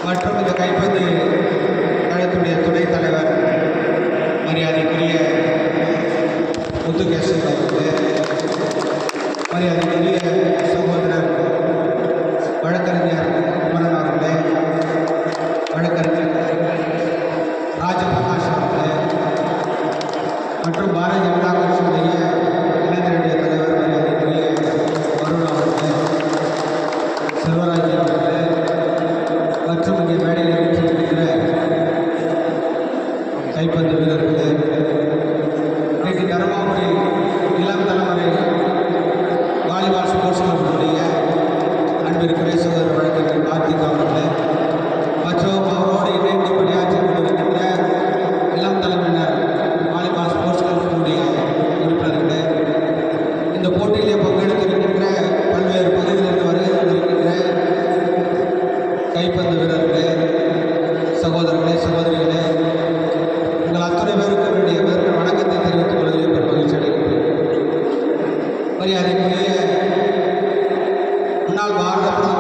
மற்றும் இந்த கைப்பந்து கழகத்துடைய துணைத் தலைவர் மரியாதைக்குரிய முத்துகேசன் அவர்களே, மரியாதைக்குரிய சகோதரர் வழக்கறிஞர் குமரன் அவர்களே, வழக்கறிஞர் ராஜபிரகாஷ் அவர்களே, மற்றும் பாரதிய ஜனதா கட்சியுடைய இளைஞருடைய தலைவர் மரியாதைக்குரிய வருண் அவர்களே, செல்வராஜ் அவர்களே, மற்றும் இங்கே மேடையில் இருக்கிற கைப்பந்து வீரர்களே, இன்றைக்கு தருமபுரி இளம் தலைமுறை வாலிபால் ஸ்போர்ட்ஸ் கிளப்பினுடைய அன்பிற்குரிய சகோதரர் வழக்கறிஞர் கார்த்திக் அவர்களே, மற்றும் அவரோடு இணைந்து பணியாற்றிக் கொண்டிருக்கின்ற இளம் தலைமையினர் வாலிபால் ஸ்போர்ட்ஸ் கிளப்பினுடைய உறுப்பினர்களே, இந்த போட்டியிலே பங்கெடுத்திருக்கின்ற பல்வேறு பகுதிகளிலிருந்து வருகின்ற கைப்பந்து வீரர்களே, சகோதரர்களே, சகோதரிகளே, உங்கள் அத்தனை பேருக்கு வேண்டிய பேருக்கு வணக்கத்தை தெரிவித்துக் கொள்வதில் பெரும் மகிழ்ச்சி அடைகின்றேன். மரியாதைக்குரிய முன்னாள் பாரத பிரதமர்